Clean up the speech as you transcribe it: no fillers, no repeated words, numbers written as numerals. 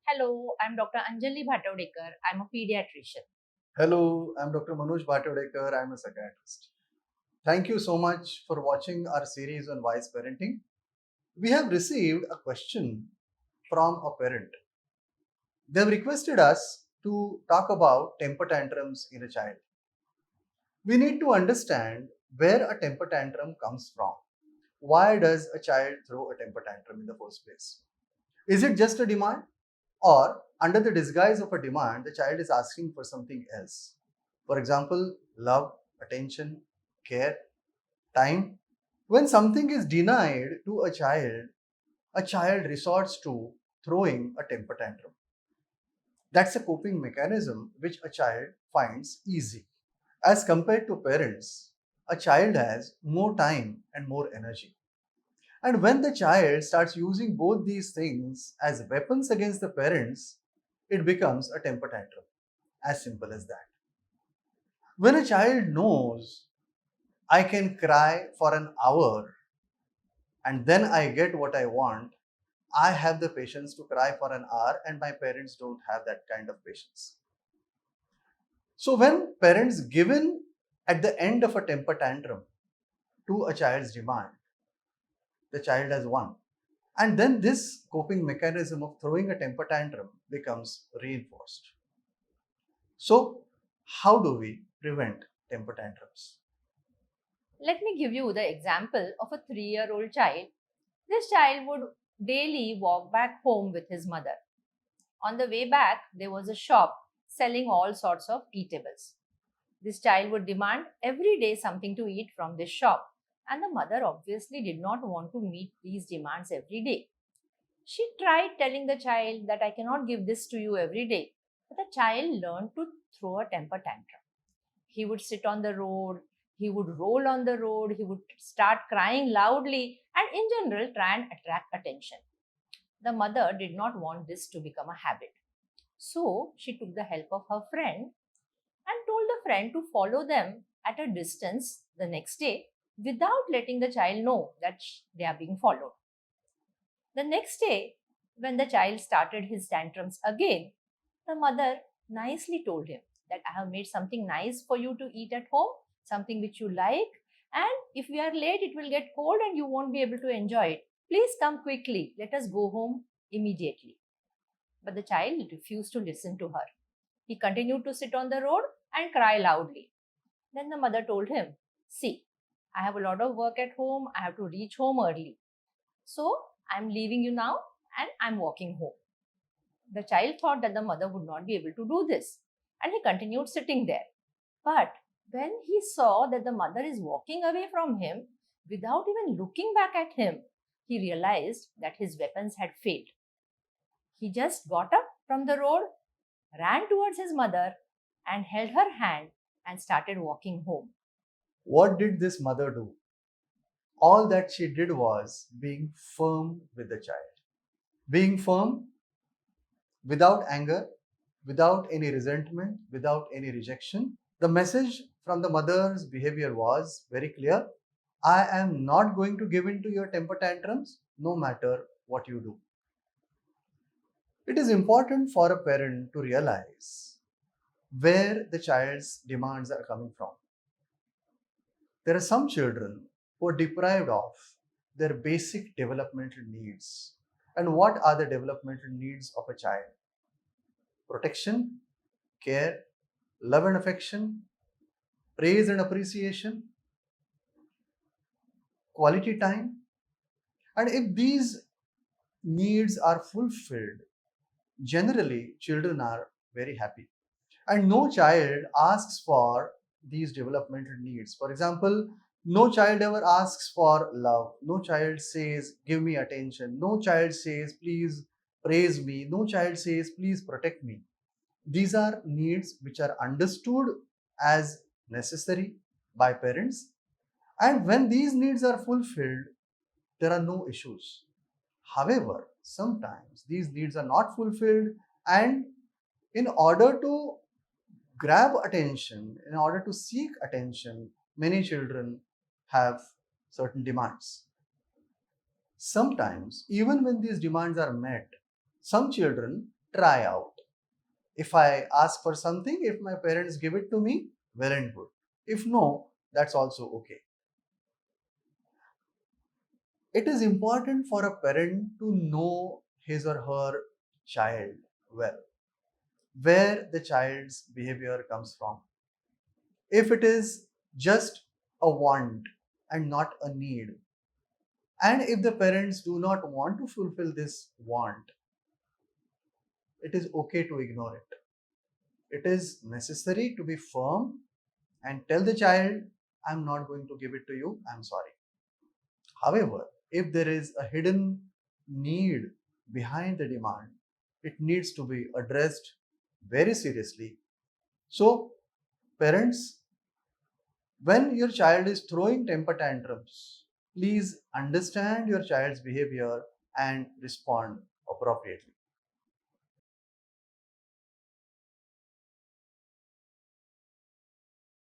Hello, I'm Dr. Anjali Bhatawdekar. I'm a pediatrician. Hello, I'm Dr. Bhatawdekar. I'm a psychiatrist. Thank you so much for watching our series on wise parenting. We have received a question from a parent. They've requested us to talk about temper tantrums in a child. We need to understand where a temper tantrum comes from. Why does a child throw a temper tantrum in the first place? Is it just a demand? Or, under the disguise of a demand, the child is asking for something else? For example, love, attention, care, time. When something is denied to a child resorts to throwing a temper tantrum. That's a coping mechanism which a child finds easy. As compared to parents, a child has more time and more energy. And when the child starts using both these things as weapons against the parents, it becomes a temper tantrum. As simple as that. When a child knows I can cry for an hour and then I get what I want, I have the patience to cry for an hour, and my parents don't have that kind of patience. So, when parents give in at the end of a temper tantrum to a child's demand, the child has won. And then this coping mechanism of throwing a temper tantrum becomes reinforced. So, how do we prevent temper tantrums? Let me give you the example of a 3-year-old child. This child would daily walk back home with his mother. On the way back, there was a shop selling all sorts of eatables. This child would demand every day something to eat from this shop, and the mother obviously did not want to meet these demands every day. She tried telling the child that I cannot give this to you every day, but the child learned to throw a temper tantrum. He would sit on the road, he would roll on the road, he would start crying loudly, and in general, try and attract attention. The mother did not want this to become a habit. So she took the help of her friend and told the friend to follow them at a distance the next day without letting the child know that they are being followed. The next day, when the child started his tantrums again, the mother nicely told him that I have made something nice for you to eat at home, something which you like, and if we are late, it will get cold and you won't be able to enjoy it. Please come quickly. Let us go home immediately. But the child refused to listen to her. He continued to sit on the road and cry loudly. Then the mother told him, see, I have a lot of work at home. I have to reach home early. So I'm leaving you now and I'm walking home. The child thought that the mother would not be able to do this and he continued sitting there. But when he saw that the mother is walking away from him without even looking back at him, he realized that his weapons had failed. He just got up from the road, ran towards his mother, and held her hand and started walking home. What did this mother do? All that she did was being firm with the child. Being firm without anger, without any resentment, without any rejection. The message from the mother's behavior was very clear. I am not going to give in to your temper tantrums no matter what you do. It is important for a parent to realize where the child's demands are coming from. There are some children who are deprived of their basic developmental needs. And what are the developmental needs of a child? Protection, care, love and affection, praise and appreciation, quality time. And if these needs are fulfilled, generally children are very happy. And no child asks for these developmental needs. For example, no child ever asks for love. No child says, give me attention. No child says, please praise me. No child says, please protect me. These are needs which are understood as necessary by parents. And when these needs are fulfilled, there are no issues. However, sometimes these needs are not fulfilled, and in order to grab attention, in order to seek attention, many children have certain demands. Sometimes, even when these demands are met, some children try out. If I ask for something, if my parents give it to me, well and good. If no, that's also okay. It is important for a parent to know his or her child well, where the child's behavior comes from. If it is just a want and not a need, and if the parents do not want to fulfill this want, it is okay to ignore it. It is necessary to be firm and tell the child, I'm not going to give it to you, I'm sorry. However, if there is a hidden need behind the demand, it needs to be addressed very seriously. So, parents, when your child is throwing temper tantrums, please understand your child's behavior and respond appropriately.